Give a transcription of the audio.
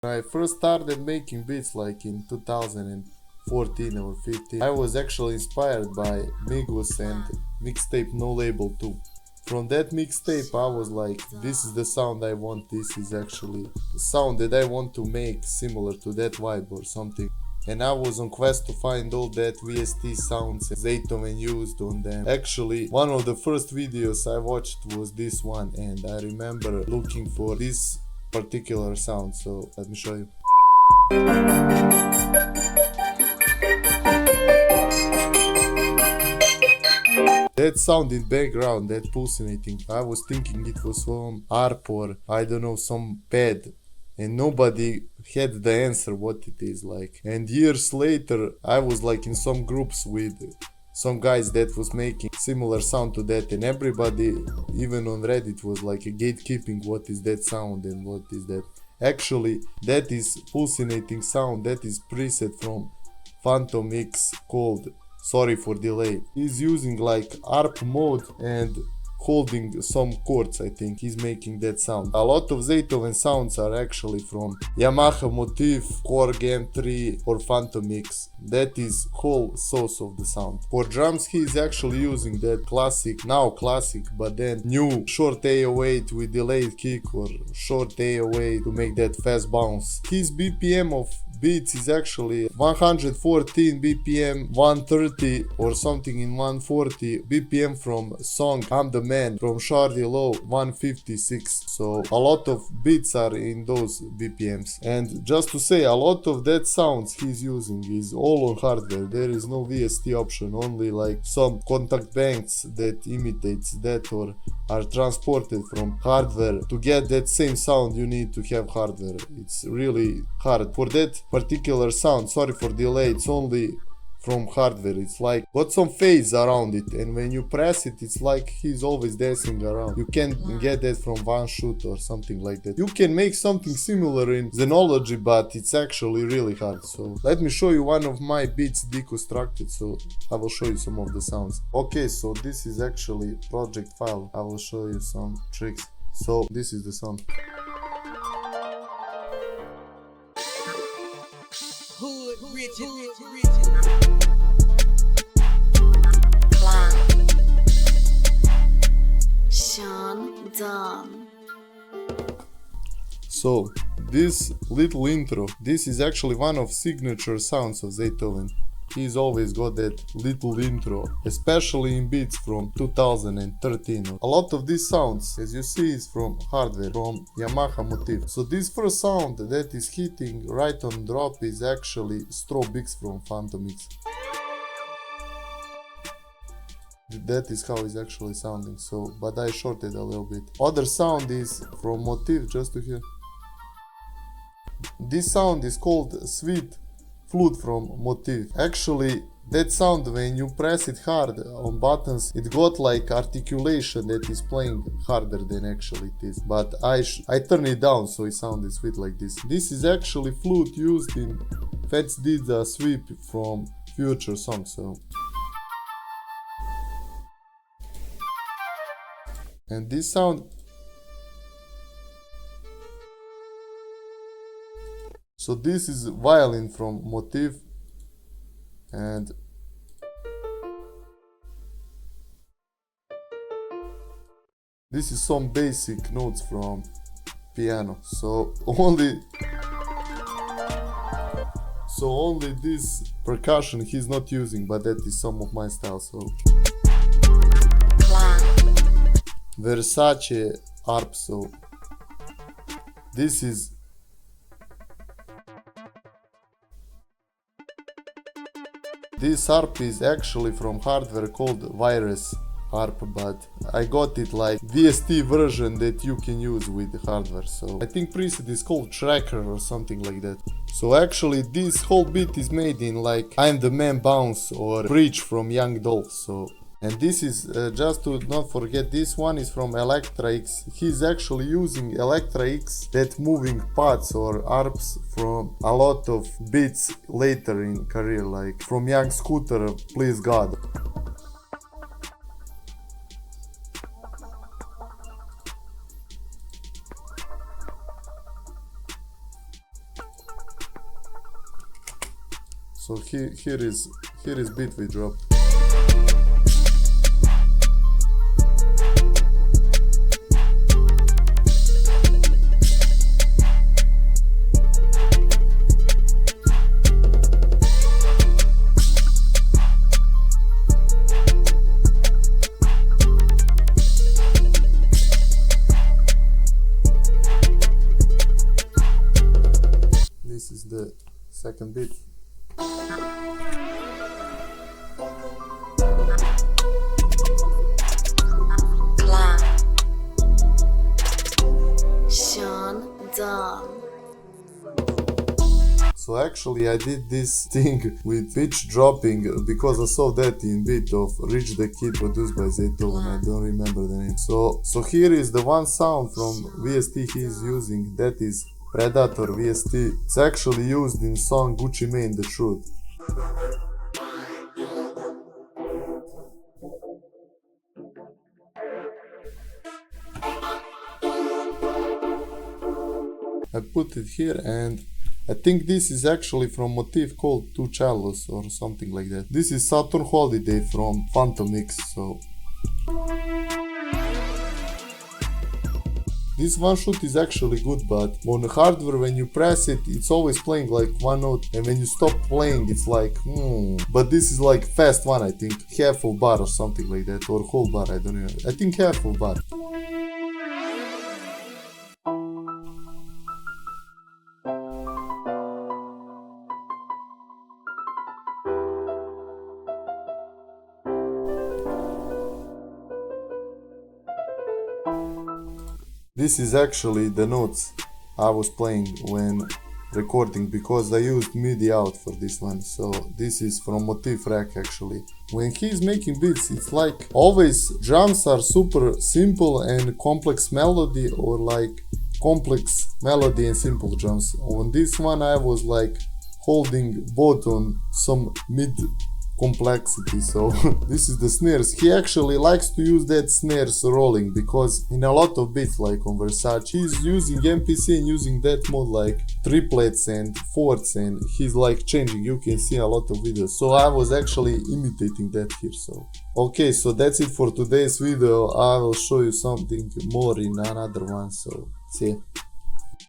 When I first started making beats like in 2014 or 15, I was actually inspired by Migos and mixtape No Label 2. From that mixtape I was like, this is the sound I want, this is actually the sound that I want to make similar to that vibe or something. And I was on quest to find all that VST sounds Zaytoven used on them. Actually, one of the first videos I watched was this one, and I remember looking for this particular sound, so let me show you. That sound in background, that pulsating, I was thinking it was some harp or I don't know, some pad, and nobody had the answer what it is like. And years later I was like in some groups with some guys that was making similar sound to that, and everybody even on Reddit was like a gatekeeping, what is that sound and what is that. Actually that is pulsating sound, that is preset from Phantom X called Sorry for Delay. He's using like ARP mode and holding some chords. I think he's making that sound. A lot of Zaytoven sounds are actually from Yamaha Motif, Korg M3 or Phantom X. That is whole source of the sound. For drums he is actually using that classic, now classic, but then new short 808 with delayed kick or short 808 to make that fast bounce. His BPM of beats is actually 114 BPM, 130 or something in 140 BPM from song I'm the Man from Shardy Low 156. So a lot of beats are in those BPMs. And just to say, a lot of that sounds he's using is all on hardware. There is no VST option, only like some contact banks that imitates that or are transported from hardware. To get that same sound you need to have hardware. It's really hard. For that particular sound, sorry for delay, it's only from hardware. It's like got some phase around it, and when you press it, it's like he's always dancing around. You can't get that from one shoot or something like that. You can make something similar in Xenology, but it's actually really hard. So let me show you one of my beats deconstructed, so I will show you some of the sounds. Okay, so this is actually project file. I will show you some tricks. So this is the sound. Hood, rich, Klan. Shondonbeats. So this little intro, this is actually one of signature sounds of Zaytoven. He's always got that little intro, especially in beats from 2013. A lot of these sounds, as you see, is from hardware, from Yamaha Motif. So this first sound that is hitting right on drop is actually Strobe X from Phantom X. That is how it's actually sounding, so, but I shorted a little bit. Other sound is from Motif, just to hear. This sound is called Sweet Flute from Motif. Actually, that sound, when you press it hard on buttons, it got like articulation that is playing harder than actually it is. But I turn it down so it sounded sweet like this. This is actually flute used in Fats Did a Sweep from Future song. So. And this sound. So this is violin from Motif, and this is some basic notes from piano. So only this percussion he's not using, but that is some of my style. So Klan. Versace harp. So this is. This harp is actually from hardware called Virus harp, but I got it like VST version that you can use with hardware. So I think preset is called Tracker or something like that. So actually this whole beat is made in like I'm the Man bounce or Preach from Young Dolph. So, and this is just to not forget, this one is from Electra X. He's actually using Electra X, that moving parts or arps from a lot of beats later in career, like from Young Scooter, Please God. So here is beat we drop. This is the second beat. Klan. Shondonbeats. So actually I did this thing with pitch dropping because I saw that in beat of Rich the Kid produced by Zaytoven. I don't remember the name. So here is the one sound from VST he is using, that is Predator VST. It's actually used in song Gucci Mane The Truth. I put it here, and I think this is actually from motif called Two Chalos or something like that. This is Saturn Holiday from Phantom Mix. So this one shot is actually good, but on hardware when you press it, it's always playing like one note, and when you stop playing it's like But this is like fast one, I think, half of bar or something like that, or whole bar, I don't know. I think half of bar. This is actually the notes I was playing when recording, because I used MIDI out for this one. So this is from Motif Rack actually. When he's making beats, it's like always drums are super simple and complex melody, or like complex melody and simple drums. On this one I was like holding both on some mid complexity. So this is the snares. He actually likes to use that snares rolling, because in a lot of beats like on Versace he's using MPC and using that mode like triplets and fourths, and he's like changing. You can see a lot of videos. So I was actually imitating that here. So okay, so that's it for today's video. I will show you something more in another one. So see ya.